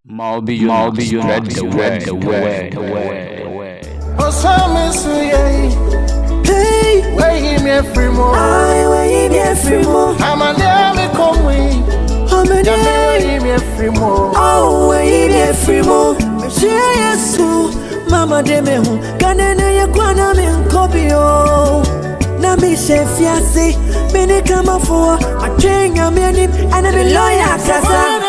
Mawubi Yona, spread the word. Hey, where me a free more? I where me a free more. I'm a damn come way. I'm a damn me a free more. Oh, where me a free more? Yes, Mama de me who can ya kwana me nkobio. Na me se fiase, me ne kama for a train ya me nim and a lawyer kasa.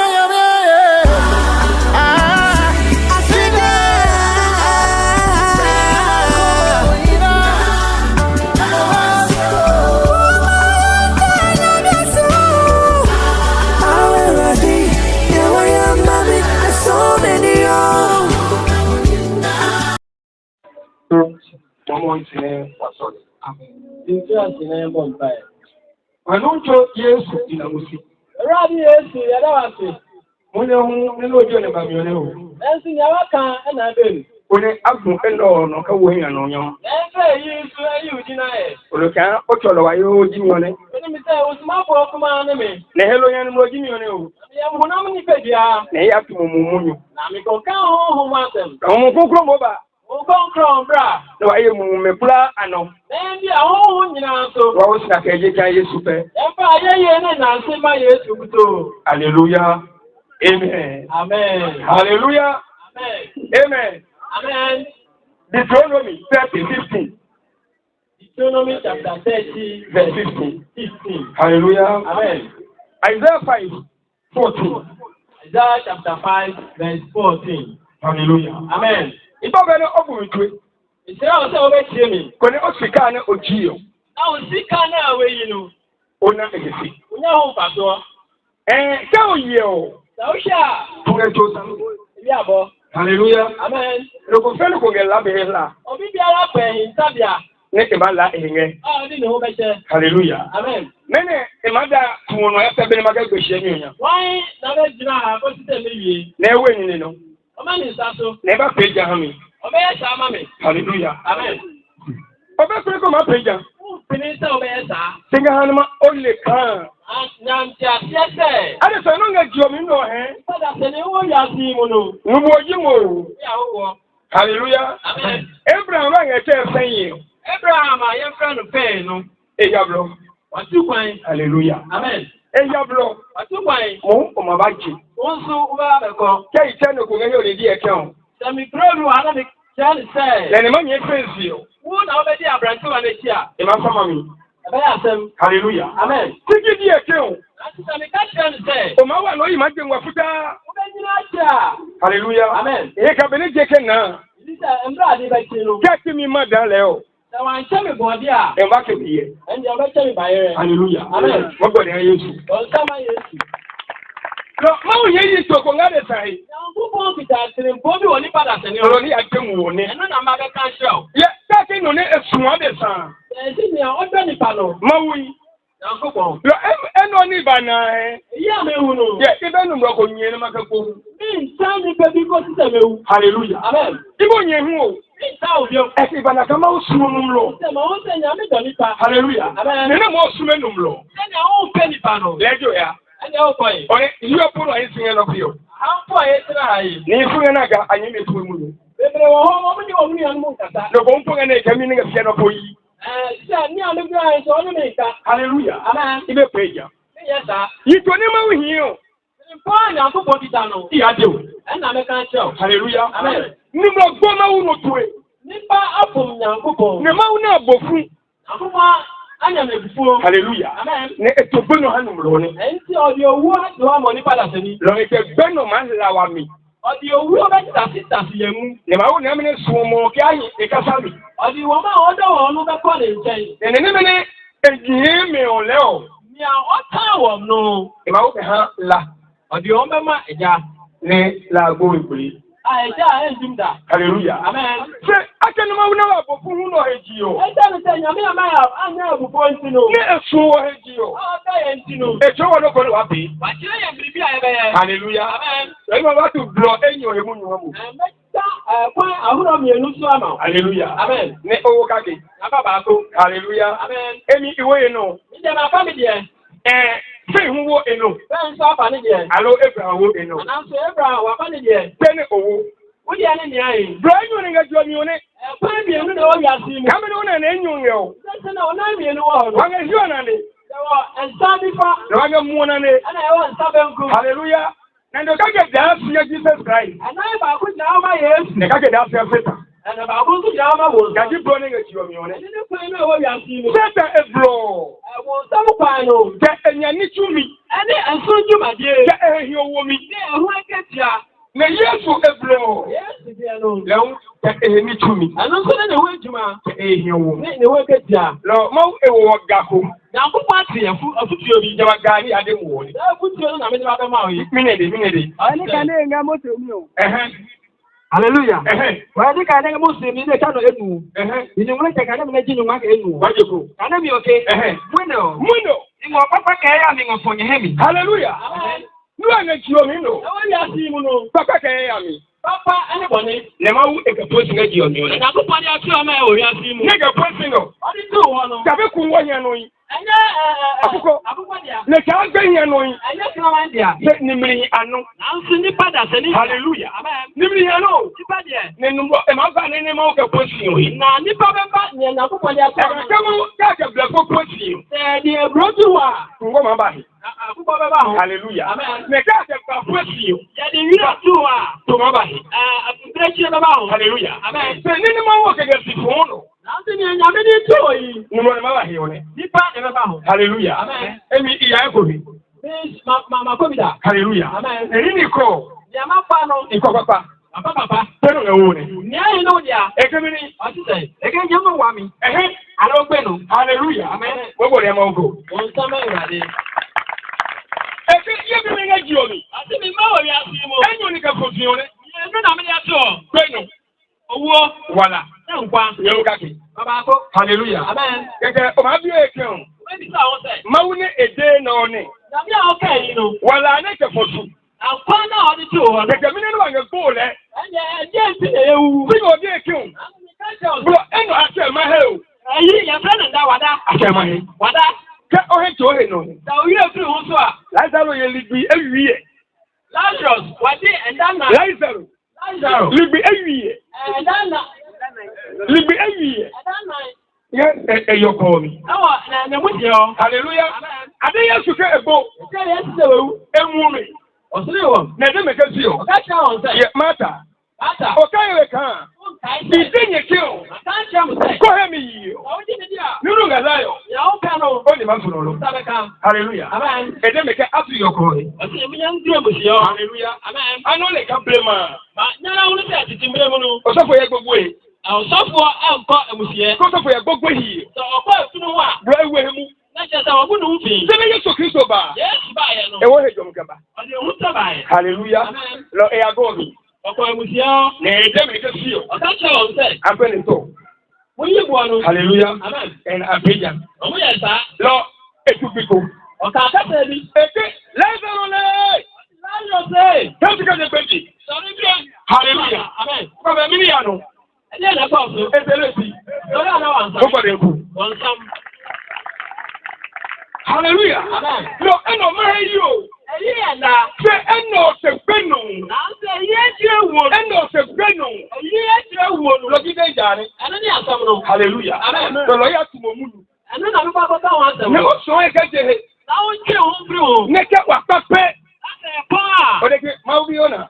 I don't know yes in a music. Rabbi, yes, you are When you know you're about your name. That's in your car and I do. When I have no no away and on you. That's you deny it. Or you can't put your way, Jimmy on it. Let me tell you, small for command me. The hello and Jimmy on you. How many pages? They have to move. Namico count home want them. Come over. Oh, come from bra. No, I am me bra, I know. Then the own, you know, so. Rose like a jay super. Empire, and I say my yes to do. Hallelujah. Amen. Amen. Hallelujah. Amen. Amen. Amen. Deuteronomy 30:15. Deuteronomy chapter 30, verse 15. Hallelujah. Amen. Isaiah 5:14. Isaiah chapter 5, verse 14. Hallelujah. Amen. If I were not over with you, it's also over to me. when I was speaking of Gio, I was sick now, you know. Ona Egesi. We know Pastor. Tell you, Tausha. to get to Yeah, boy. Hallelujah. Amen. Look, fellow go get love here. Obi biara pe Tabia. Neke mala enge. Ah, di no be che. Hallelujah. Amen. Mene emada tumono ya pebe ne maga gbesie nyunya. Why na be jina ha ko site me wie. Na ewe nyine no. O ma ni sa so. Na ba peja ha mi. O be sa ma me. Hallelujah. Amen. Obe kure ko ma peja. Pini sa o be sa. Singa hanuma only kan. Nyam tia se. Ade so no nga jio mi no he. Pada se ni wo ya si mu no. Nubo jimo. Ya wo. Hallelujah. Amen. Abraham wa ngete sanyi. Abraham ya fra no pe no. Eyablo. Watu kwan. Hallelujah. Amen. Eyablo. Watu kwan. Mo o ma baji. Won so wo ba be ko. Kai tane ko ngi odi e kan. Sami pro ana de chani say. Le ne ma nye fensi o. Wo na o be di abrantu wa na chia. E ma fama mi. Ebe ya sem. Hallelujah. Amen. Tigi di e kan. Sami ka chani say. O ma wa no yi ma gbe wa futa. O be nyina chia. Hallelujah. Amen. E ka be ne je ken na. Isa embra de be chi no. Kati mi ma dan le o. Na wan chami go dia. E ma ke biye. Endi o be chami ba yere. Hallelujah. Amen. Mo go de Yesu. O sama Yesu. No, ma o ye yi to ko ngade sai. Na ngubo kita tiri bobi woni pada se ni o. Oro ni atemu wo ni. Eno na ma be kan show. Ye, kati no ne esuwa de san. Esi ni o do ni pa no. Ma wi. Na ngubo. Lo eno ni bana Iya me hu no. Ye, ibe nu mro ko nyi na maka ko. Ni nsani pe bi ko sise me hu. Hallelujah. Amen. Ibo nyi hu o. Ni sa o bio. E bana kama usumu numlo. Se ma o se nya me do ni pa. Hallelujah. Amen. Ne na mo usume numlo. Se nya o pe ni pa no. Lejo ya. Ene o ko yi. Ore, iyo puro ayi singa no pio. Ampo aye tira ayi. Ni funga na ga anyi me tuwe mu. Bebre wo ho mo ni o mu anu kata. No ko mpunga na ikami ni ga fia no poyi. Se ni anu gra so ni me ka. Hallelujah. Amen. Ibe peja. Yes sir. Yito ni ma wuhi o. Mpo anya ko bo kita no. Iya de o. Na me kan show. Hallelujah. Amen. Ni mo gbo ma wu no tuwe. Nipa apum nyankopon. Ne ma wu na bofu. Akuma anya me bufuo. Hallelujah. Amen. Ne etogbo no hanum lo ni. Enti odi owu do wa mo ni pada se ni. Lo ite gbeno ma la wa mi. Odi owu be ta sita si yemu. Ne ma wu na me sumo ki ayi e kasami. Odi wo ma odo wo nu be ko le nchen. Ne me ne egie me o le o. Ni a ota wo no. E ma wu be ha la. Odi o me ma eja. Ne la go ibuli. A eja enjumda. Hallelujah. Amen. Se akenu ma wu na wa bofu hu no heji o. Eja ni se nyame ama ya anya abupo ntino. Ne esu wo heji o. O ta ye ntino. E jo wo no ko wa bi. Wa kire ye bribi a ye be ye. Hallelujah. Amen. E ma wa tu blo enyo e mu nyu mu. Meja kwa ahuro mienu so ama. Hallelujah. Amen. Ne owo kake. Aba ba ko. Hallelujah. Amen. Emi iwo ye no. Mi je ma family e. Say who wo eno. Bẹ́ẹ̀ sọ àpá ní díẹ̀. Alo Abraham wo eno. Ànánsọ Abraham wà fà ní díẹ̀. Bẹ́ẹ̀ni owó. Wọ́n di ẹni nìyà yìí. Bẹ́ẹ̀ni òní nga jọ mi òní. Ẹ̀kọ́ mìíràn náà wọ́n yà sí mu. Kámi ni wọn nà ẹ̀yìn òní o. Sẹ́sẹ́ náà wọ́n náà mìíràn wọ̀ ọ̀dọ̀. Wọ́n nga yíyọ nà ni. Ẹ̀wọ̀ ẹ̀nsá nífa. Wọ́n nga mú nà ni. Ẹ̀nà ẹ̀wọ̀ ẹ̀nsá bẹ́ńkù. Hallelujah. Nando kage daa suya Jesus Christ. Ẹ̀nà ìbàkú jà ọmọ Yéésù. Ne kage daa suya Satan. Ẹ̀nà ìbàkú tún jà ọmọ wò. Gadi bro ne nga chiwa mi òní. Ẹ̀nà ìkọ́ inú ẹ̀wọ̀ yà sí mu. Satan ebro. Ẹ̀wọ̀n sábù kwanu. Jẹ ẹ̀yà ní túmí. Ẹni ẹ̀sùn jùmọ̀dé. Jẹ ẹ̀hìn owó mi. Ní ẹ̀hún ẹ̀kẹ́tìá. Na Yesu ebro. Yéésù di ẹnu. Lẹ́wọ̀n jẹ ẹ̀hìn ní túmí. Ẹnu sọ ní ìwé ìjùmọ̀. Jẹ ẹ̀hìn owó. Ní ìwé ẹ̀kẹ́tìá. Lọ mọ ewo gako. Nyàkúpọ̀ àti ẹ̀fú ọ̀tútù omi. Jẹba gaari adé mu wọlé. Ẹ̀fú tí o ní àmì ìjọba máa yìí. Mínèdè. Ọ̀yẹ́dí kan ní ẹ̀ngá mọ́tò mi o. Hallelujah. Ọ̀yẹ́dí kan ní ẹ̀ngá mọ́tò mi ní ẹ̀ka náà ẹ̀nu. Ìnùwọ̀n ẹ̀ka kan ní ẹ̀jí ìnùwọ̀n ẹ̀ka ẹ̀nu. Wájúkú. Kàdé mi òkè. Múnò. Ìwọ̀n pápá kẹ́yà mi ń fọ̀nyẹ̀ hẹ́mi. Hallelujah. Níwọ̀n ẹ̀ka chiwa mi nù. Ẹ̀wọ́n yà sí mu nù. Pápá kẹ́yà mi. Pápá ẹni bọ̀ ní. Lẹ́mọ̀ wú ẹ̀ka pósí ń ẹ̀jì ọ̀mí ọ̀nà. Ìyàkúpọ̀ ní ọtí ọmọ ẹ̀ ò yà sí mu. Nẹ́gà pósí nù. Ọdí tó wọ̀ nù. Tàbí kun wọ́n yẹn nù yín. Ẹ̀yẹ́ Àkókò. àkókò dìá. Nà kí á gbé yẹn nù yín. Ẹ̀yẹ́ kí wọ́n máa ń dìá. Ṣé nìmìrì àánú? Nà ń sin ní padà sẹ́ni. Hallelujah. Amen. Nìmìrì yẹn nù. Nípa díẹ̀. Nínú bọ̀ ẹ̀ máa bá ní ní máa kẹ́ pósí yìí. Nà nípa bẹ́ẹ̀ bá ní ẹ̀nà àkókò ní ẹ̀kọ́. Ẹ̀ka kẹ́mọ́ káàkiri bìlẹ̀ fún pósí yìí. Ẹ̀ẹ́dì èbúrò tù wà. Ngọ́ máa bá yìí. Àkókò bẹ́ẹ̀ bá hàn. Hallelujah. Amen. Nà káàkiri bìlẹ̀ pósí yìí. Yẹ̀dì wíwà tù wà. Tó máa bá yìí. Àbúrẹ́kì bẹ́ẹ̀ bá hàn. Hallelujah. Amen. Ṣé nínú máa wọ̀ kẹ̀kẹ́ sì fún un? Láti ní ẹ̀yà mi ní tó yìí. Nínú ni máa bá yìí wọlé. Nípa ẹ̀mẹ́ bá hàn. Hallelujah. Amen. Èmi ìyá ẹ̀ kò rí. Bí màmá kọ́mìdà. Hallelujah. Amen. Èyí ni kọ́. Ní ẹ̀ máa fa nù. Ìkọ́ pápá. Papa. Pẹ́ẹ́nù ẹ̀wọ̀ ni. Ní ẹ̀yìn náà dìá. Èké mi ni. Ọ̀sísẹ̀. Èké ń jẹ́ mọ̀ wá mi. Ẹ̀hẹ́. Àlọ́ gbẹ̀nu. Hallelujah. Amen. Gbogbo rẹ̀ máa ń gò. Wọ́n sá mẹ́rin rà dé. Èké yé mi ní ẹ̀jì omi. Àti mi máa wọ̀ yá sí mu. Ẹ̀yìn òní kẹ́ kò fi hàn. Ẹ̀mí náà mi ní ẹ̀tọ́. Pẹ́ẹ́nù. Owó. Wàlà. Ẹ̀ ń pa. Yẹ́wò káàkiri. Bàbá kó. Hallelujah. Amen. Kẹ̀kẹ́ ọmọ abíyá èké hàn. Wọ́n ti sọ àwọn sẹ̀. Máwú ní èdè náà ni. Nàbí àwọn kẹ́yìn nù. Wàlà ní kẹ̀kọ́ tù. Àkọ́ náà ọdún tí ò wọ́n. Kẹ̀kẹ́ mi nínú àgbẹ̀ gbó lẹ̀. Ẹ̀jẹ̀ ìsìn ewu. Bí o dé èké hàn. Bùrọ̀ ẹnu àti ẹ̀ máa hẹ́ o. Ẹ̀yí yẹn fẹ́ nà dá wàdá. Àti ẹ̀ máa hẹ́. Wàdá. Kẹ́ ọ̀hẹ́ tó hẹ́ nù. Dà orí èfiri wọn sọ à. Lázaro yẹ ligbi ewi yẹ. Lazarus wàdí ẹ̀dá nà. Lázaro. Ligbi ewi yẹ. Ẹ̀dá nà. Ligbi ewi yẹ. Ẹ̀dá nà. Yẹ ẹyọ kọ́ mi. Ẹ̀wọ̀ ẹ̀nẹ̀mú jẹ ọ. Hallelujah. Adé yẹ sùkẹ́ ẹ̀bọ. Ṣé yẹn ti sèwé wú? Emu mi. Ọ̀sùn ìwọ̀n. Na ẹ̀dẹ́ mẹ̀kẹ́ sí o. Ọ̀ká ṣe àwọn sẹ̀. Yẹ máta. Bàtà. Ọ̀ká yẹ kàn. Ìdí yẹ kí o. Àká ń ṣe àmù sẹ̀. Kọ́ hẹ́ mi yìí o. Àwọn jí ni díà. Nínú gàdá yọ. Ìyàwó kẹ́nu. Ó ní ma fún ọ lọ. Sábẹ́ kan. Hallelujah. Amen. Ẹ̀dẹ́ mẹ̀kẹ́ á tún yọ kọ́ rẹ̀. Ọ̀sùn ìmú yẹn ń dúró mùsùn yọ. Hallelujah. Amen. Anú lè ká bẹ́ẹ̀ ma. Nyẹ́rẹ́ wọn ní àtìtì mbẹ́ mu nù. Ọ̀sọ́fọ̀ yẹ gbogbo yìí. Ọ̀sọ́fọ̀ ẹ̀ ń kọ́ ẹ̀mùsùyẹ. Kọ́sọ́fọ̀ yẹ gbogbo yìí. Sọ ọ̀pọ̀ ìfúnnu wà. Bùrọ̀ ewu emu. N'ẹ̀jẹ̀ sọ ọ̀gbọ́n nù ń fì. Sẹ́mi Yéṣu Kristo bá. Yéésù báyẹn nù. Ẹ̀wọ́ hẹ̀ jọ̀mù kaba. Ọ̀dẹ̀ òun sábà yẹn. Hallelujah. Amen. Lọ ẹ̀yà gọ́ọ̀mì. Ọ̀pọ̀ ẹ̀mùsùyẹ ọ́. Nà ẹ̀dẹ́ mẹ̀kẹ́ sí o. Ọ̀ká ṣe wọn sẹ̀. Afẹ́ni tó. Mo yí bu ọ̀nù. Hallelujah. Amen. Ẹ̀nà àbíjà. Ọmú yẹn sá. Lọ ètò gbìkó. Ọ̀ká akẹ́kọ̀ọ́ mi. Èké lẹ́sẹ̀rọ̀ lẹ́. Láyọ̀ sẹ́. Tẹ́sí kẹ́sẹ̀ gbèjì. Sọ̀rọ̀ bí ẹ̀. Hallelujah. Amen. Bàbá mi níyànú. Ẹ̀dí ẹ̀ lẹ́kọ̀ọ́ fún. Ẹsẹ̀ lè fi. Lórí àná wà ń sá. Ó gbọ́dọ̀ ẹ̀kú. Wọ́n sám. Hallelujah. Amen. Lọ ẹnà máa yí o. Ẹ̀yí ẹ̀ nà. Ṣé ẹnà ọ̀sẹ̀ gbẹ́nu? À ń sẹ́ ẹ̀yí ẹ̀ ti ẹ̀ wò. Ẹnà ọ̀sẹ̀ gbẹ́nu. Ẹ̀yí ẹ̀ ti ẹ̀ wò nù. Lọ́gídé ìjà ni. Ẹnu ní àsọ̀mù nù. Hallelujah. Amen. Lọ́lọ́ yà tún mọ̀ múlu. Ẹnu nà nípa kọ́kọ́ wọn sẹ̀wọ̀. Ní o sọ ẹ̀kẹ́ jẹ he. Láwọn tí òun fi hù. Ní kẹ́ wà pẹ́pẹ́. Láti ẹ̀kọ́ à. O de ke Mawubi Yona.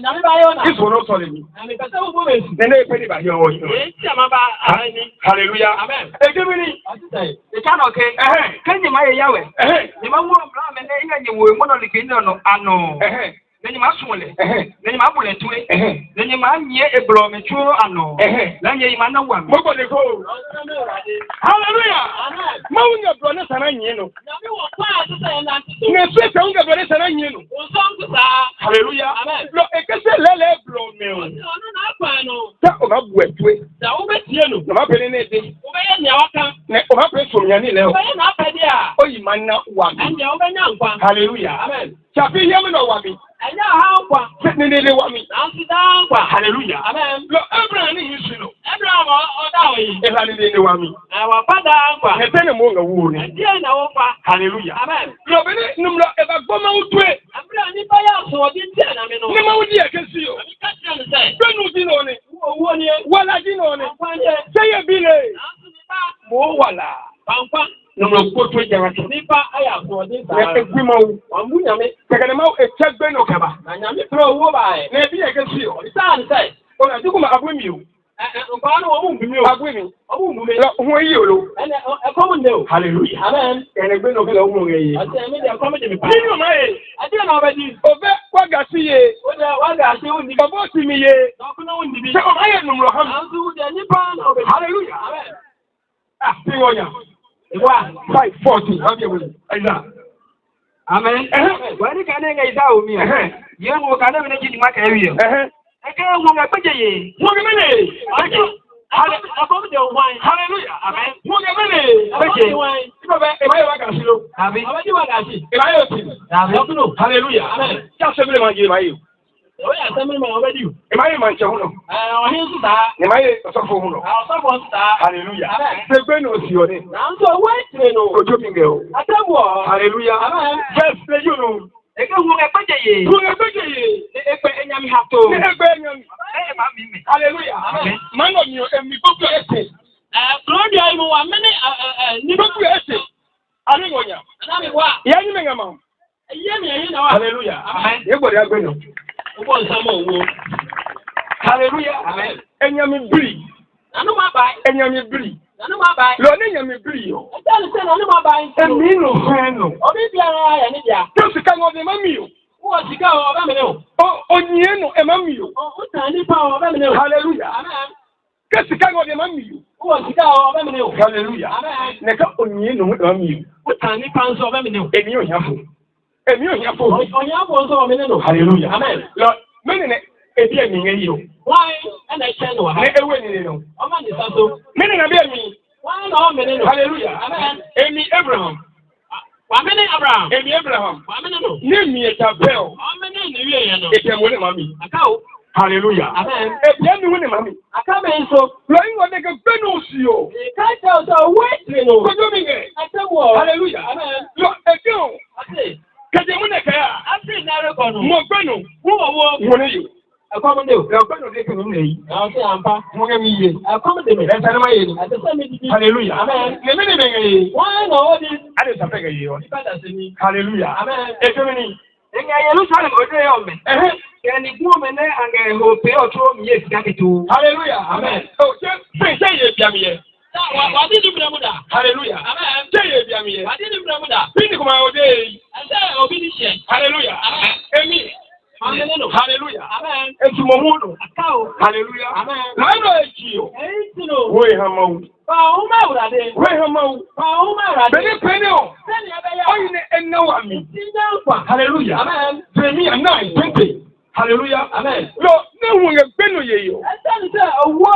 Nàbí bá yọ̀ nà. Ìṣòro sọ lè mi. Ẹ̀mí kẹsẹ́ wò fún mi. Nene ìpè ní ìbàdí ọwọ́ yìí. Èyí tí a máa bá ara ẹni. Hallelujah. Amen. Ege mi ni. Ọ̀sítẹ̀. Ìkànnì ọ̀kẹ́. Kẹ́nyìn máa yẹ yáwẹ̀. Ní máa wúrọ̀ bùrọ̀ mi ní ìyá ìyẹ̀wò ìmúnà lìkì ní ọ̀nà àná. Lẹ́yìn máa sùn lẹ̀. Lẹ́yìn máa bùlẹ̀ tuwe. Lẹ́yìn máa nyẹ ebùrọ̀ mi tú àná. Lẹ́yìn yìí máa ná wà mí. Gbogbo de ko. Hallelujah. Mawu nya bùrọ̀ ní sànà yìí nù. Nàbí wọ̀ fún àtúntẹ̀ yẹn láti tó. Nà ẹsẹ̀ tẹ̀ ń gà bùrọ̀ ní sànà yìí nù. Òsán kùsà. Hallelujah. Amen. Lọ ekese lẹ́lẹ̀ bùrọ̀ mi o. Ọ̀nù náà pa nù. Tẹ́ o ma bu ẹ̀tuwe. Dàwọ́ bẹ tiẹ̀ nù. Nà ma bẹ̀rẹ̀ ní ẹ̀dẹ́. O bẹ yẹ nìyàwó kan. Nà o ma bẹ̀rẹ̀ sọ̀rọ̀ yẹn ní ilẹ̀ O o. bẹ yẹ nà apẹ̀ díà. O yìí máa ná wà mí. Ẹ̀jẹ̀ o bẹ nyà nkwa. Hallelujah. Amen. Ṣàfi yẹ́mi nà wà mí. Ẹ̀jẹ̀ ọ̀há nkwa. Ṣé ní ilé wà mí? Nàásì dá nkwa. Hallelujah. Amen. Lọ Abraham ní yìí sùn lọ. Abraham ọ̀dà òye. yi. Ehani de wami. Wa pada angwa. Hetene mo nga wo ni. Die na wo fa. Hallelujah. Amen. Lo bene numro e ba gboma utwe. Abra ni ba ya so di tie na me no. Ni ma wudi e kesi yo. Abi ka tie no say. Benu di no ni. Wo ni. Wala di no ni. Seye bi le. Mo wala. Pampa. Numro ko to jara to. Nipa aya so di sa. E gbima wo. Wambu nyame. Tekene ma e chegbe no kaba. Na nyame pro wo ba e. Na bi e kesi yo. Sa an say. O na dukuma abwemi o. Nko anu wo mu mi o. Abwemi. Obu mu mi. Ho yi o lo. Ene e ko mu ne o. Hallelujah. Amen. Ene gbe no kele o mo ye. Ase mi de ko me de mi pa. Ni no ma e. Ade na obedi. Obe waga si ye. O de wa ga se o ni. Babo si mi ye. Ko na o ni bi. Se o ma ye numro ham. Anzu de ni pa na obedi. Hallelujah. Amen. Ah, ti wonya. Iwa 540. Abi wo. Aiza. Amen. Wani ka ne ga isa o mi o. Ye mo ka ne me ji di maka ewi o. Eke wo ga peje ye. Wo ge mele. Hallelujah. Amen. Wo ge mele. Peje. Ibo be e ba ye waga si lo. Abi. Abadi wa ga si. E ba ye o ti. Abi. Hallelujah. Amen. Ja se bele ma je ma ye. O ya se mi ma obedi o. E ma ye man che hu no. O hin su ta. E ma ye so fo hu no. O so fo su ta. Hallelujah. Amen. Se gbe no si o ni. Na nso wa tire no. Ojo mi nge o. Atabu o. Hallelujah. Amen. Verse le you know. Eke wo ga peje ye. Wo ge peje ye. Epe enyami hato. Ni egbe nyam. E ma mi mi. Hallelujah. Amen. Man o mi o emi poku ese. Claudia imu wa mene Ni poku ese. Ani ngonya. na mi wa. Ya ni me ngama. Iye mi eyin na wa. Hallelujah. Amen. Ye gbori agbe no. Ubo nsamo owo. Hallelujah. Amen. Enyami biri. Nanu ma bai. Enyami biri. Nanu ma bai. Lo ni enyami biri yo. Ejani se nanu ma bai. Emi no fe no. Obi biara ya ni dia. To sika ngo de mami yo. Wo sika o ba me ne o. O onye no e mami yo. O ta ni pa o ba me ne o. Hallelujah. Amen. Ke sika ngo de mami yo. Wo sika o ba me ne o. Hallelujah. Amen. Ne ka onye no de mami yo. O ta ni pa nso o ba me ne o. Emi o yafo. Emi o yafo. Onya bo nso o me ne no. Hallelujah. Amen. Lo mene ne ebi emi nge yo. Why and I chen no ha. Ne ewe ni no. O ma ni saso. Mene na be emi. Why no o me ne no. Hallelujah. Amen. Emi Abraham. Wa me ne Abraham. Emi Abraham. Wa me ne no. Ne mi etabel. O me ne ni wie ye no. Etemo ne mami. Aka o. Hallelujah. Amen. Ebi emi wo ne mami. Aka me nso. Lo yin wo de ke gbenu si o. Ka tell so wait me no. Kojo mi nge. Atabu o. Hallelujah. Amen. Lo ebi o. Ate. Keje mu ne ka ya. Ate na re ko no. Mo gbenu. Wo. Wo ne yo. Akwa de o. Lo gbenu de ke mu ne yi. O se ampa. Mo ge mi ye. Akwa de me. E tane ma ye ni. Ate se me didi. Hallelujah. Amen. Ne me ne be nge. Why no o di. Ade sa pe ge ye o. Ibada se ni. Hallelujah. Amen. E teme ni. Enga Jerusalem odo ye o me. Yani guo me ne anga ho pe o tro mi ye sika ketu. Hallelujah. Amen. Oh, say ye bia mi ye. Wa di ni bramu da. Hallelujah. Amen. Say ye bia mi ye. Wa di ni bramu da. Bini kuma o de. Ase obi ni she. Hallelujah. Amen. Emi. Amen no. Hallelujah. Amen. Eti mo mu no. Aka o. Hallelujah. Amen. Na no eji o. Eyi no. Wo e ha mawu. Fa o ma ura de. Wo e ha mawu. Fa o ma ura de. Beni pene o. Se ni ebe ya. Oyi ne enna wa mi. Ti nya kwa. Hallelujah. Amen. Jeremiah 9:20. Hallelujah. Amen. Lo, ne hu nge gbenu ye yo. Ese ni se owo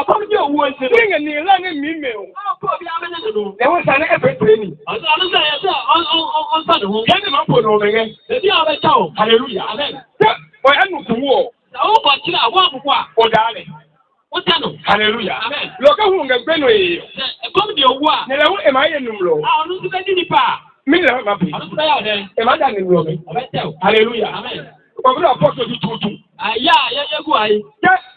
akomi owo nti no. Nge ni la ne mi me o. Ko bi amene no. Ne wo sa ne e pe ni. Asa anu se ya se on sa no. Ye ni ma po no me nge. Ebi a be cha o. Hallelujah. Amen. O ya nu ku wo. O ko kira wo akoko a. O dale. O ta no. Hallelujah. Amen. Lo ka hu nge gbenu ye yo. Komi de owo a. Ne la wo e ma ye numro. A onu se di nipa. Mi la ma bi. Onu se ya o de. E ma da ni numro mi. O be te o. Hallelujah. Amen. Ko bi apostle di tutu. Aya ye gu ayi.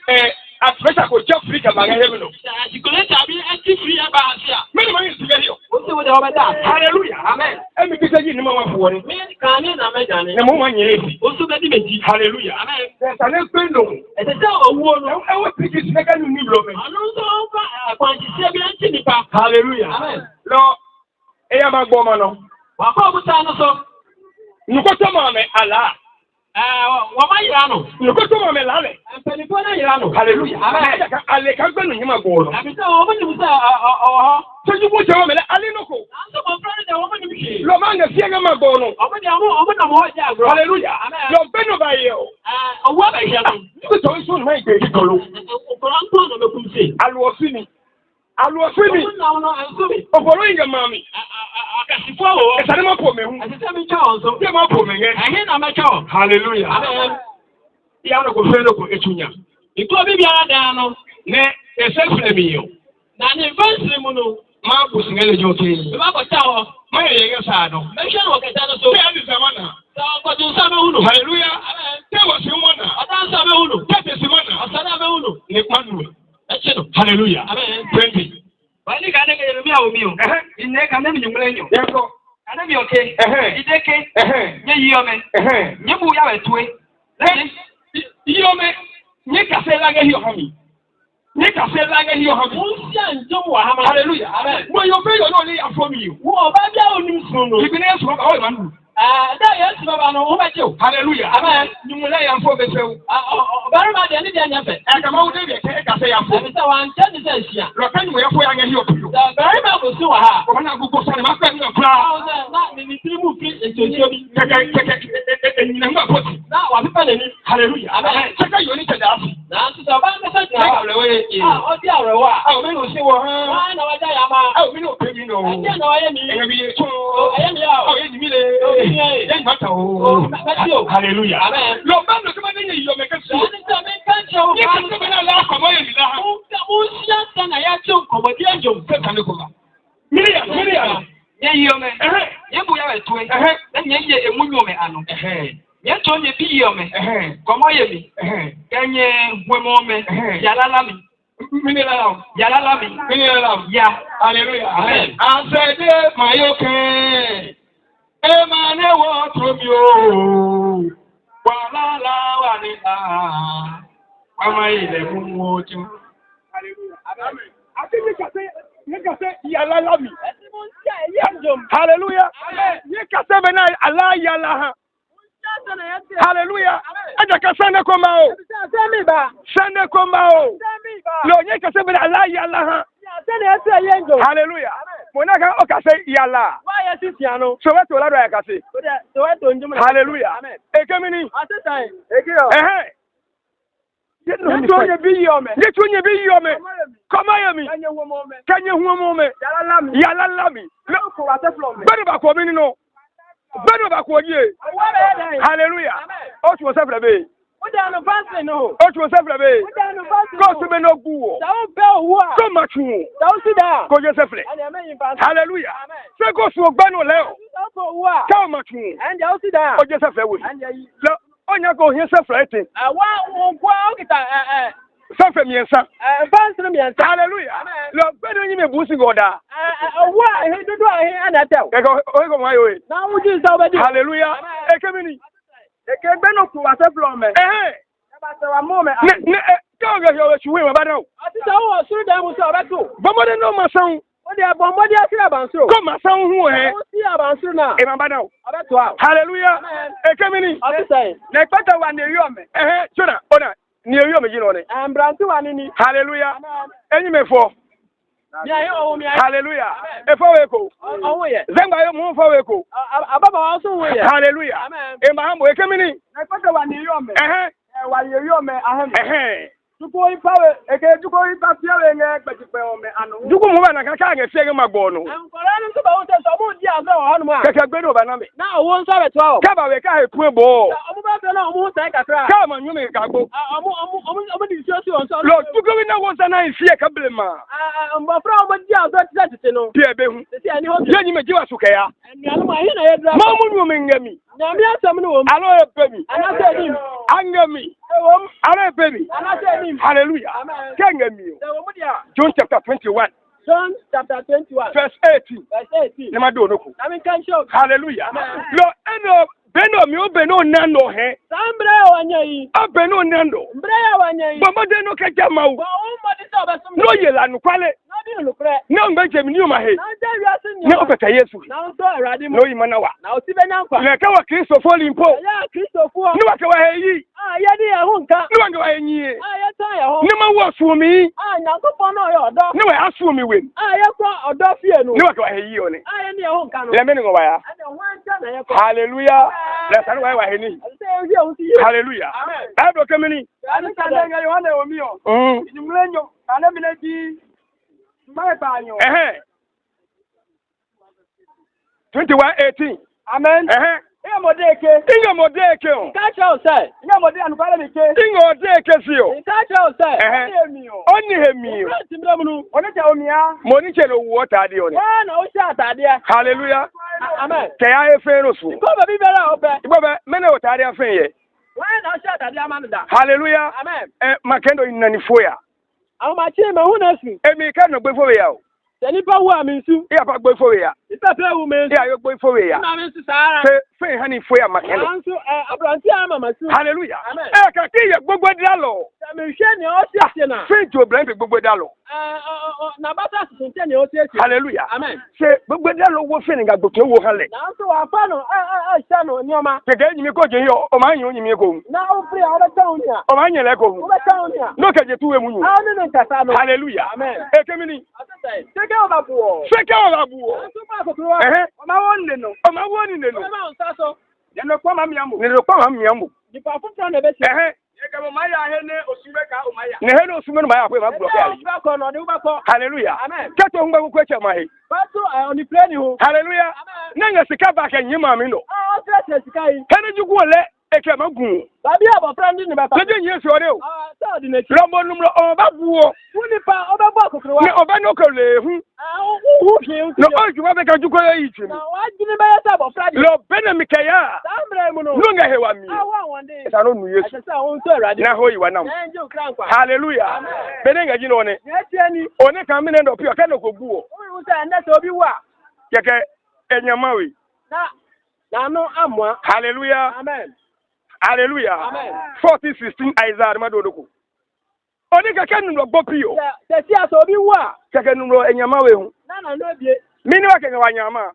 Je Africa ko je Africa ba ga he no. Chikoleta bi anti free aba asia. Me ni ma yin siga yo. O se wo de o be da. Hallelujah. Amen. E mi kisa yi ni ma wa fo ni. Me kan ni na me jani. Ne mo ma nyere fi. O su be di meji. Hallelujah. Amen. Sa ne gbenu. E te se owo no. E wo piki si ka ni ni lo me. Anu so ba akwanti se bi anti nipa. Hallelujah. Amen. Lo e ya ma gbo ma no. Wa ko bu ta no so. Nuko to ma me ala. Wa ma yira no. Nuko to ma me la le. Mpeni po na yira no. Hallelujah. Amen. Ale ka gbenu ni ma gbo no. Abi se o mo ni mu se ho. So you put your me ale no ko. Anso mo friend de o mo ni mi ki. Lo ma nga fie nga ma gbo no. O mo na mo ja agro. Hallelujah. Amen. Lo benu ba ye o. Owo ba ye no. Nuko to so na ike ki kolo. O ko ran to no me kum se. Alu ofini. Na no anso mi. Oporo inga mami. Akasifo o. E sare ma po me hu. Asese mi cha onso. Ye ma po me nge. Ahe na ma cha o. Hallelujah. Amen. Ya no ko fe no ko etunya. Iko bi biara da no. Ne e se fle mi yo. Na ne fansi mu no. Ma bu singele joke. Ba ko tawo. Ma ye sa no. Me hwe no keta no so. Ya ni zamana. Sa ko tu sa me hunu. Hallelujah. Te wo si mona. Atan sa me hunu. Te si mona. Asana me hunu. Ni kwanu. Eche no. Hallelujah. Amen. 20. Wani ka ne ke yero mi awo mi o. Inne ka ne mi nyumle nyo. Yeko. Ana mi okay. Ideke. Nye yiyome. Nye bu ya wetwe. Yiyome. Nye ka se la ge hiyo hami. Nye ka se la ge hiyo hami. Unsia njomu wa hama. Hallelujah. Amen. Mo yo fe yo no ni afomi yo. Wo ba bia onim sunu no. Ibi ne so ka o manu. Da yes baba no wo ba je o. Hallelujah. Amen. Nyumule ya mfo be sew. Bari ma de ni de nya fe. E ka ma wo de be ka se ya mfo. Abi sa wan che ni se sia. Lo ka nyumule fo ya nge hiyo pio. Da bari ma go si wa ha. Ko na gugu so ni ma pe ni okra. Na ni trimu fi ejojo bi. Keke ni nga poti. Na wa fi pe ni. Hallelujah. Amen. Keke yo ni te da fi. Na so ba me se Na ja. le we. O di arewa. O me no se wo ha. Wa na wa ja ya ma. O me no pe mi no. E na wa ye mi. E bi ye tun. Aye mi ya. O ye ni mi le. Ye ma ta o. Hallelujah. Amen. Lo ba no kuma ni yo me ka su. Ni se me kan che o. Ye ka se me na la ko mo ye mi la. Unsia sana ya che o ko mo di anjo. Se ta ni ko ba. Million. Nye yiyome. Nye bu ya wetwe. Na nye ye emunyome ano. Nye to nye bi yiyome. Komo ye mi. Kenye hwemome. Yalala mi. Yalala mi. Ya. Hallelujah. Amen. Ansede mayoke. E mane wo to mi o. Wala la wa ni la. Mama ile mu wo ju. Hallelujah. Amen. Ati ni ka se yalala mi. Hallelujah. Ni ka se be na ala yala ha. Hallelujah. Aja ka sane ko ma o. Sane ko ma o. Lo ni ka se be na ala yala ha. Hallelujah. Mo na ka o ka se yala. So we to la do ya ka se. Hallelujah. Ekemini. Yetunye bi yome. Koma yemi. Kanye huomome. Yala lami. Bẹ́ẹ̀ni bá kọ́ mi nínú. Bẹ́ẹ̀ni bá kọ́ yé. Hallelujah. O tún sẹ́fẹ̀rẹ̀ bẹ́ẹ̀. O tún sẹ́fẹ̀rẹ̀ bẹ́ẹ̀. Kó o sẹ́fẹ̀rẹ̀ náà gbú wọ̀. Kó o ma tún. Kó o jẹ́ sẹ́fẹ̀rẹ̀. Hallelujah. Ṣé kó o sùn ọgbẹ́nu lẹ́yọ̀? Kó o ma tún. Kó o jẹ́ sẹ́fẹ̀rẹ̀ wò. O nya kó o yẹ sẹ́fẹ̀rẹ̀ tẹ̀. Sẹ́fẹ̀rẹ̀ miẹ̀nsa. Hallelujah. Lọ gbẹ́nu yín mi bù sí gọ̀dá. Kẹ̀kọ́ o kò máa yọ e. Hallelujah. Ekemini. Kí o gẹ̀ yọ̀ ṣùwé wọn bá dán o. Bọ́mọdé náà máa sanwó. Kó máa sanwó hún ẹ̀. Ìmọ̀ bá dán o. Hallelujah. Ekemini. Nẹ̀pẹ́tẹ̀ wà ní èyí ọ̀mẹ̀. Ṣọ́nà ọ̀nà ní èyí ọ̀mẹ̀ yìí lọ ni. Hallelujah. Ẹyin mi fọ. Hallelujah. Efoweko. Zemba yo mu foweko. Hallelujah. Emahamo ekemini. Duku mu ba na kaka nge fiege magbo no. Kaka gbe no ba na me. Kaba we ka epu ebo. Kaba ma nyume ka gbo. Lo duku we na wo sa na fie ka blema. Pie be hu. Ye nyi me jiwa suka ya. Ma mu nyume ngami. Alo epe mi. Angami. Alo epe mi. Hallelujah. Kengami. John chapter 21. Verse 18. Nemado noku. Hallelujah. Lo eno beno mi o beno nando he. Beno nando. Bomode no ka jamau. No yela no kwale. No mbeje mi ni o ma he. Ne o beta Yesu. No imana wa. Na ka wa Kristo fo limpo. Ni wa ka wa he yi. Ni wa ka wa he yi. Ni ma wo suomi. Ni wa asuomi we. Ni wa ka wa he yi oni. Le me ni ngo wa ya. Hallelujah. Let's start why we're here. Hallelujah. I do come in. I don't know you want to me. You millennium. I never let you. My banyo. 21:18. Amen. Inga modeke. Inga modeke o. Kacha osai. Inga modeke anukala mike. Inga odeke si o. Kacha osai. Oni hemi o. Onita omia. Moni chelo wo tade oni. Na o sha tade. Hallelujah. Amen. Ke ya efe no so. Ko ba bi bela obe. Ibobe mena o tade afen ye. Na o sha tade amanda. Hallelujah. Amen. Makendo inanifo ya. Awu ma chi me hu na su. Emi ka no gbefo we ya o. Tani pa wo aminsu. Ya pa gbefo we ya. Ipa pe wu me. Ya yo gbefo we ya. Na me su sara. Fe hani fo ya makendo. Ansu abranti ama masu. Hallelujah. Amen. Ka ki ye gbogbo dalo. Me hwe ni o se na. Fe jo blan pe gbogbo dalo. Na bata sunte ni o se. Hallelujah. Amen. Se gbogbo dalo wo fe ni ga gboke wo hanle. Na nso wa fa no sha no ni oma. Keke nyimi ko je yo o ma yin onyimi ko. Na o free o ba tawo ni a. O ma yin le ko. O ba tawo ni a. No keje tuwe munyu. Ah ni nkasa no. Hallelujah. Amen. Ekemini. Seke o ba buo. Seke o ba buo. Nso ba ko tuwa. O ma won no. O ma woni ne no. O ma nsa so. Ne no kwa ma miambo. Ne no kwa ma miambo. Di pa fufu na be si. Ne he no osume no ma ya ko ma block ya. Ba ko no de ba ko. Hallelujah. Amen. Keto ngba ku eche ma he. Pato oni plane ho. Hallelujah. Na nga sika ba ka nyima mi no. Stress sika yi. Kene jugu ole eche ma gun. Ba bi abo friend ni ba pa. Keje yesu ore o. So di na chi. Lombo numro o ba buo. Uni pa o ba bo kokoro wa. Ne o ba no ko le hu. Hu hwe. No o ju ba be ka jugu yi chi. Na wa gini ba ya ta bo friend. Lo bena mikaya. Sambre mu no. No nga he wa mi. Wa one day. Esa no nu yesu. Asa on so erade. Na ho yi wa nam. Enje okran kwa. Hallelujah. Bene nga ji no ne. Ye tie ni. One kan mi ne ndo pio ka no ko buo. O sa na so bi wa. Keke enyama we. Na no amwa. Hallelujah. Amen. Hallelujah. Amen. 40:16 Isaiah ma do ko. Oni keke nu gbo pio. Se si aso bi wa. Keke nu enyama we hu. Na no bie. Mini wa kenge wa nyama.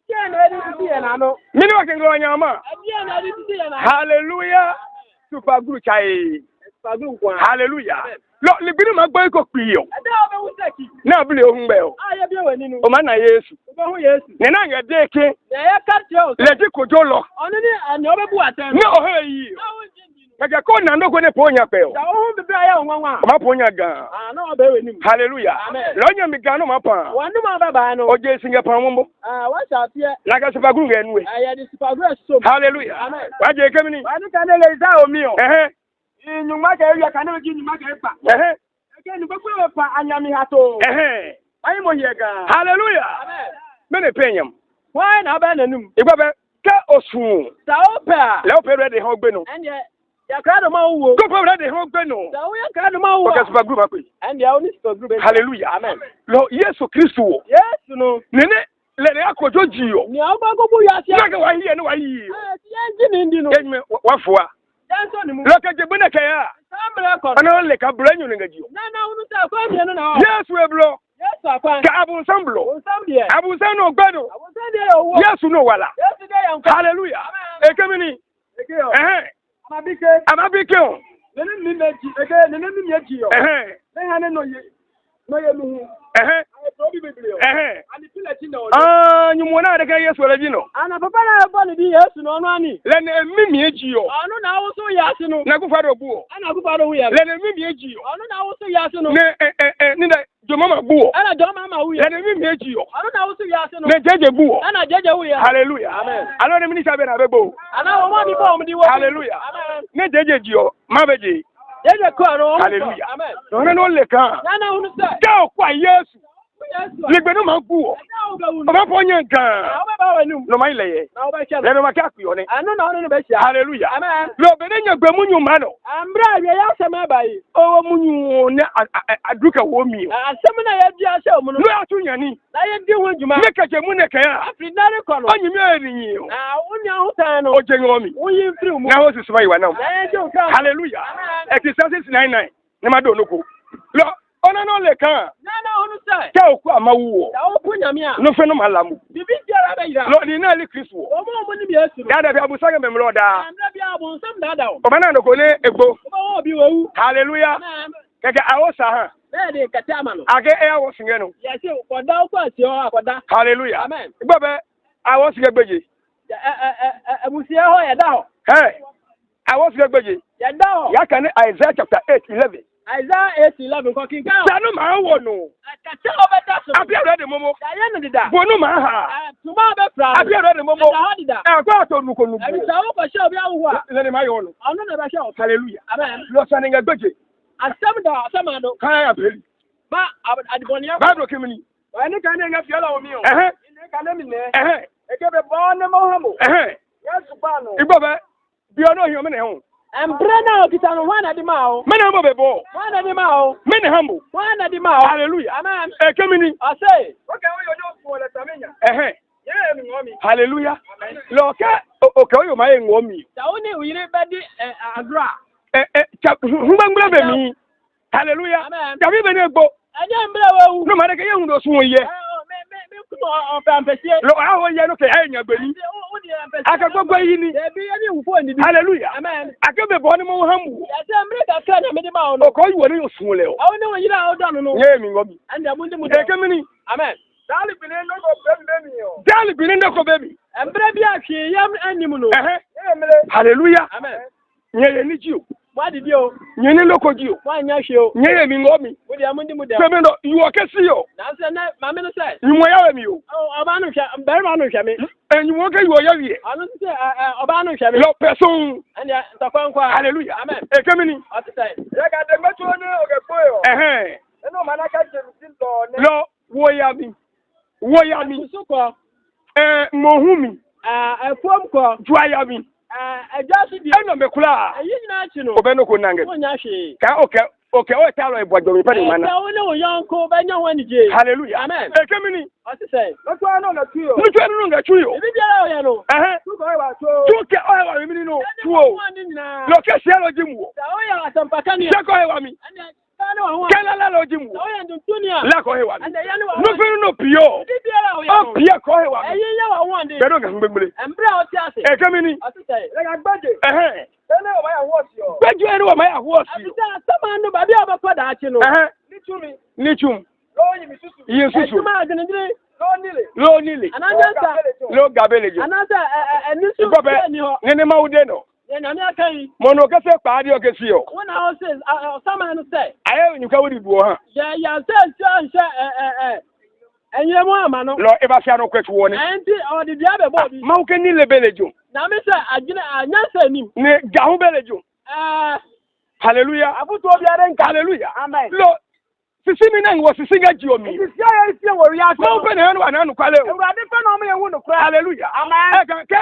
Tie na edi ti ye na no. Mini wa kenge wa nyama. Tie na edi ti ye na. Hallelujah. Super guru chai. Padu kwa. Hallelujah. Lo libiri ma gbo ko pio. Ade o be wusaki. Na bule ohun be o. Aye bi we ninu. O ma na Yesu. O be hu Yesu. Ne na nga deke. Na ye ka tie o. Le di kojo lo. Onu ni ani o be bu atan. Ne o he yi. Keke ko na ndo ko ne po nya pe o. Da o hu bibi aye onwanwa. O ma po nya gan. Na o be we ninu. Hallelujah. Amen. Lo nya mi gan no ma pa. Wanu ma ba ba no. O je singa pa mo. Wa sha tie. La ka super guru nge nuwe. Aye di super grace so. Hallelujah. Amen. Wa je kemini. Wanu ka ne le za omi o. Nyuma ka ya ka ne ji nyuma ka pa. Eke ni gbogbo we pa anyami hato. Ayi mo ye ga. Hallelujah. Amen. Me ne penyam. Why na ba nanum? Igbabe ka osun. Sa opa. Le o pe ready ho gbe no. And ya krado ma wo. Go pe ready ho gbe no. Sa wo ya krado ma wo. O ka super group akwe. And ya only super group. Hallelujah. Amen. Lo Yesu Kristo wo. Yes no. Nene le re akojo ji yo. Ni o ba go bu ya sia. Na ka wa hiye no wa yi. Ti enji ni ndi no. Enme wa foa. Dan so ni mu. Lo ka je bune ka ya. Sambre ko. Ana le ka branyu ne ngaji yo. Na unu ta ko bi no na. Yesu eblo. Yes akwa. Ka abun samblo. O sambe. Abun san no gbado. O sambe o wo. Yesu no wala. Yes de yan ko. Hallelujah. Ekemini. Eke yo. Amabike. Amabike o. Nene mi meji. Eke nene mi meji yo. Ne ha ne no ye. No ye mi hu. Aye to bi bibli yo. Ani pila ti na o. Nyumo na de ka Yesu wala bi no. Ana papa na bo ni bi Yesu no no ani. Le na mimi eji yo. Anu na wo so ya si no. Na ku fado bu o. Ana ku fado wu ya. Le na mimi eji yo. Anu na wo so ya si no. Ne ni da jo mama bu o. Ana jo mama wu ya. Le na mimi eji yo. Anu na wo so ya si no. Ne jeje bu o. Ana jeje wu ya. Hallelujah. Amen. Alo ne minister be na be bo. Ana wo mo bi bo mo di wo. Hallelujah. Amen. Ne jeje ji yo. Ma be ji. Jeje ko no. Hallelujah. Amen. No no le kan. Na unu se. Da o kwa Yesu. Yesu. Le gbe no ma bu o. O ma po nya gan. Na wo ba wa num. No ma ile ye. Na wo ba che. Le no ma ka ku yo ne. Anu na unu be che. Hallelujah. Amen. Lo be ne nya gbe munyu ma no. Ambra ye ya se ma ba yi. O munyu ne aduka wo mi. Asem na ye di ase o mu no. Lo atu nya ni. Na ye di ho djuma. Ne ka je mu ne ka ya. Afidare ko no. Onyi mi erinyi o. Na unya ho tan no. O je ngo mi. Uyi free mu. Na ho su suma yi wa na. Na ye di o kan. Hallelujah. Ecclesiastes 9:9. Ne ma do no ko. Lo ona no le kan. Na unu se. Ke oku amawu o. Da o ku nyame a. No fe no malamu. Bibi biara be yira. Lo ni na le Kristo o. O mo ni bi Yesu. Da da bi abusa ga memro da. Ambra bi abun sam da da o. O bana no ko ne egbo. O bi wu. Hallelujah. Keke awosa ha. Na de kata ma no. Age e awo singe no. Ya se ko da ko ati o akoda. Hallelujah. Amen. Igbo be awo singe gbeje. Abusia ho ya da ho. Hey. Awo singe gbeje. Ya da ho. Ya kan Isaiah chapter 8:11. Isaiah 8:11 ko kinka. Sanu ma wo no. Kata obeta so. Abia de momo. Da ye no dida. Bonu ma ha. Tuma be fra. Abia de momo. Da ha dida. Kwa to nuko nuko. Abi sa wo ko she obi awu a. Le ma yo no. Ono na be she o. Hallelujah. Amen. Lo sanu nga gbeje. Asama do. Kan ya beli. Ba adiboni ya. Bible kemini. Ani kan nga fiala o mi o. Ni kan mi ne. Eke be bo ne mo hamo. Yesu pa no. Igbo be. Bi ono hi o me ne ho. Embre na okita no wana di ma o. Me na mo be bo. Wana di ma o. Me ne hambo. Wana di ma o. Hallelujah. Amen. Kemini. I say. Okay, we yo for the tamenya. Yeah, mi ngomi. Hallelujah. Lo ka okay o ma ye ngomi. Da woni uyire bedi agra. Humangula be mi. Hallelujah. Amen. Kabi be ne gbo. Anya mbra wu. No ma de ke ye hu do sun ye. Me kuno on pampesie. Lo a ho ye no ke ai nya gbani. Aka gbogbo yi ni. Ebi ani wufo ni. Hallelujah. Amen. Aka be bo ni mo hamu. Ya se mbra ka ka na me di ma o no. O ko yi wo ni sun le o. Awo ni wo yira o danu no. Ye mi ngomi. Anda mu ndi mu. Kemini. Amen. Dali bine no go bembe mi o. Dali bi ni ndako baby. Mbra bi ahwe yam anim no. Hallelujah. Amen. Nye ye ni ji o. Wa didi o. Nye ni loko ji o. Wa nya hwe o. Nye ye mi ngomi. Wo di amundi mu da. Femi no you o kesi o. Na se na ma me no say. You mo ya mi o. Oba no hwa, mbere ma no hwa me. You mo ke you o ya wi. Anu se oba no hwa me. Lo person. Anya ntakwankwa. Hallelujah. Amen. Kemini. O te say. Ya ga de metu ni o ge boyo. Eno manaka jemsin to ne. Lo wo ya mi. Wo ya mi. Suko. Mo hu mi. Efuom ko. Jua ya mi. Ejasu di. Eno me kula. Ayi nyina chi no. Obe no ko nange. Wo nya hwe. Ka okay o ta lo ebo jomi pe ni mana. Wo ne wo yonko ba nya wani je. Hallelujah. Amen. Kemini. O te say. Metu ano na tuyo. Mutu enu nga chuyo. Ebi biara o ya no. Tu ko e wa so. Tuke o wa mi ni no. Tuo. Lo ke se lo jimu. Da o ya atampaka ni. Se ko e wa mi. Anya kana wa ho. Kela la lo jimu. Da o ya ntunia. La ko e wa mi. Anda ya ni wa. No fi no pio. Ebi biara o ya no. O pia ko e wa mi. Eyi ya wa ho ndi. Bedo nga ngbegbele. Mbra o ti ase. Kemini. O te say. Ya ga gbaje. Ene o ma ya wo si o. Beju enu wa ma ya ho si. Abisa sama no ba bia ba kwada achi no. Ni chum. Lo yi mi susu. Yin susu. Ejuma agenedire. Lo nile. Ananya Lo gabelejo. anasa enisu Ibobe. ni ho. Nene ma ude no. Ye nyame akai. Mono kase pa ade o kesi o. Wona ho says sama no say. Aye nyuka wodi duo ha. Ya say enye mo ama no. Lo e ba sia no kwetu wo ni. Enti o di bia be bo bi. Ma uke ni lebelejo. Na me say agina anyansa nim. Ni gahu belejo. Hallelujah. Abuto obi are nka. Hallelujah. Amen. Lo sisi mi na ngo sisi ga ji omi. Sisi ya isi wo ri ase. Ma upe na anu ana anu kwale o. Ewurade pe na o me yehu no kra. Hallelujah. Amen. Ke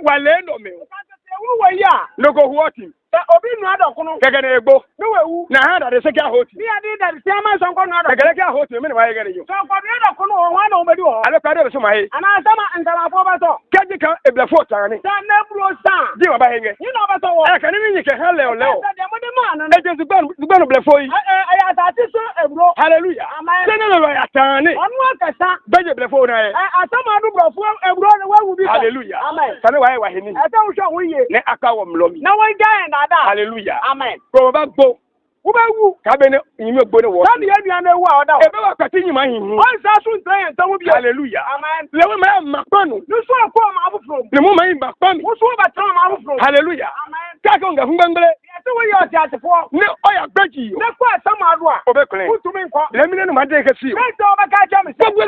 wale no me. Ewu wo ya. Logo huoti. Obi nu adokunu. Gege na egbo. No wewu. Na ha da de se ka hoti. Ni ade da se ma so nko nu adokunu. Gege ka hoti me na wa gege yo. So nko nu adokunu o wa na o medi o. Ale ka de so ma he. Ana sama ntala fo ba so. Kaji kan eblefo tare. Sa na bro sa. Di wa ba henge. Ni no ba so wo. Ka ni ni ke ha leo leo. Sa de mo de ma na. E je zugba no blefo yi. Aya ta ti so ebro. Hallelujah. Amen. Se na lo ya tane. Onu akasa. Beje blefo na ye. Asama du bro fo ebro na wa wu bi. Hallelujah. Amen. Sane wa ye wa heni. Ata wo so wo ye. Ne aka wo mlomi. Na wo ga na da. Hallelujah. Amen. Ko ba gbo. Wo ba wu ka be ne yimi gbo ne wo. Sa de ya na ewu a oda wo. E be wa kwati nyima hihu. On sa so ntran yan tawo bi. Hallelujah. Amen. Lewe ma ma panu. Nu so ko ma abu from. Ne mo ma yin ba panu. Wo so ba tran ma abu from. Hallelujah. Amen. Ka ko nga hungangbele. Ese wo ye oti atefo. Ne oya gbaji yo. Ne ko asama adu a. Obe klen. Utumi nko. Le mi ne no ma de ke si yo. Ne to ba ka ja mi. Gbogbo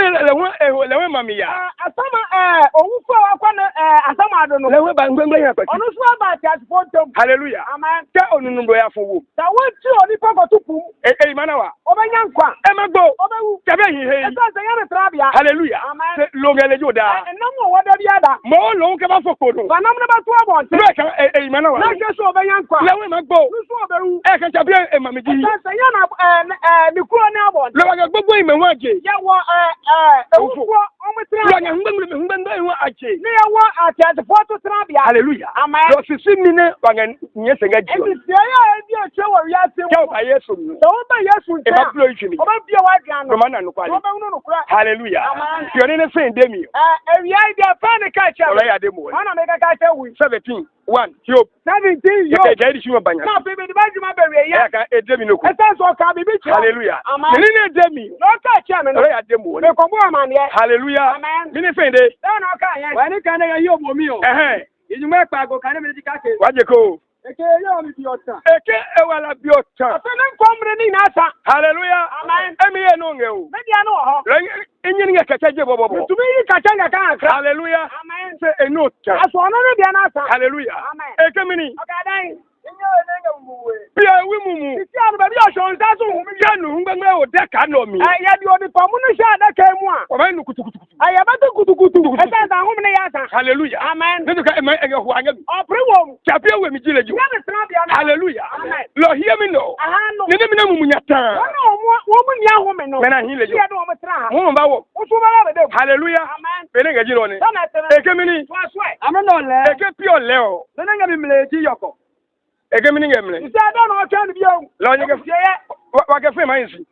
le we mami ya. Asama owu fo wa kwa na asama adu no. Le we ba ngbengle yan pati. Onu so ba ti atefo ntom. Hallelujah. Amen. Ka onunu ndo ya fo wo. Da wo ti oni pako tupu. Mana wa. Obenya nkwa. E magbo. Obewu. Ka be hi he. Esa se yana trabia. Hallelujah. Amen. Se lo ngele joda. Enam wo da bia da. Mo lo nke ba foko no. Banam na ba to abonte. Le ka mana wa. Na je so obenya nkwa. Le we magbo. So obewu. E ka chabia e mamiji. Esa se yana ni kuro ni abonte. Le wa ga gbogbo ime wa je. Ya wo ewufo omutra. Lo nya ngbengle wa aje. Ni ya wo ati atefo to trabia. Hallelujah. Amen. Lo sisi mine wa ga nye senga ji. Esi se ya ebi o che wo wi ase. Ka ba yesu no. So wo ba Yesu E ba blow you. Oba bia wa dia no. Romana no kwali. Oba unu no kura. Hallelujah. Amen. Fiore ne sen demi. Ewia dia fa ne ka cha. Ora ya demo. Ana me ka cha wi. 17 1 Job 17 yo. Ke jadi shuma banya. Na pe be di ba juma be we ya. Ya ka edemi no ko. Esa so ka bi bi cha. Hallelujah. Amen. Ni ne demi. No ka cha me no. Ora ya demo. Me ko bo amane. Hallelujah. Amen. Ni ne sen de. Da na ka yan. Wa ni kan na yo bo mi o. Ijuma pa go kan me di ka ke. Waje ko. Eke yo mi biota. Eke ewala biota. Afena nkomre ni nasa. Hallelujah. Amen. Emi ye no ngewu. Me dia no ho. Enyi nga kacha bobo. Tumi yi kacha nga kan. Hallelujah. Amen. Se enota. Aso no no dia nasa. Hallelujah. Amen. Eke mini. Okay dan. Inyo muwe. Pia wi mumu. Isi anu ba bi osho nsa so hu mi. Ya nu ngbe o de ka no mi. Ya di odi pa mu no sha da ka mu a. O ba nu kutukutu. Ya ba to kutukutu. E ta da hu mi ne ya sa. Hallelujah. Amen. Ne ka e ma e ho anya mi. O pre wo. Chapia we mi jile ju. Ya me tra bia na. Hallelujah. Amen. Lord hear me no. Aha no. Ne mi na mumu nyata. Wo mu nya hu mi no. Me na hin le ju. Ya do mo tra ha. Mo ba wo. Wo su ba ba de. Hallelujah. Amen. Be ne ga jilo ni. Eke mini. Wa so e. Ame no le. Eke pio le o. Ne nga bi mleji yoko. Eke mini ngemle. Isi ada no twa ni bi o. Lo nyeke wa ke fe man si.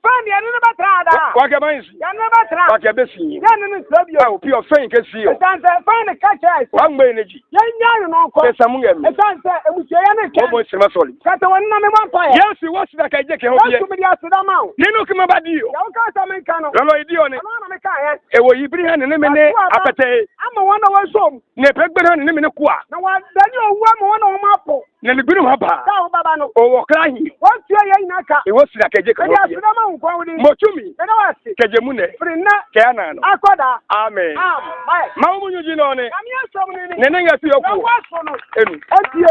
Fan ya ne ba tra da. Wa ke man si. Ya ne ba tra. Wa ke be si. Ya ne tra bi o. O pio fe nke si o. Esanse fan ne ka cha. Wa ngbe ne ji. Ya nya no ko. Be samu ngemle. Esanse emuche ya ne ke. O bo sima soli. Kata won na me ba pa ya. Yes, wo si da ka je ke ho Ya bie. su mi dia su da ma o. Ninu ki ma ba di o. Ya o ka sa me ka no. Lo idi o ni. Ano na me ka ya. E wo ibri ha ne me ne apete. Ama won na wa so. Ne pe gbe ha ne me ne kwa. Na wa da ni owu ama won na o ma po. Ne ni birum ha ba. Ka o baba no. O wo kra hi. Won tie ya ina ka. E wo si da ka je ke ho Ya bie. su da ma nkwa woni. Mo tumi. E na wa si. Ke je mu ne. Fri na. Ke ana no. Akoda. Amen. Bye. Ma wo mu nyu ji no ni. Ami aso mu ni. Ne ne nga tu yo Na ku. wa so no. Enu. Atie.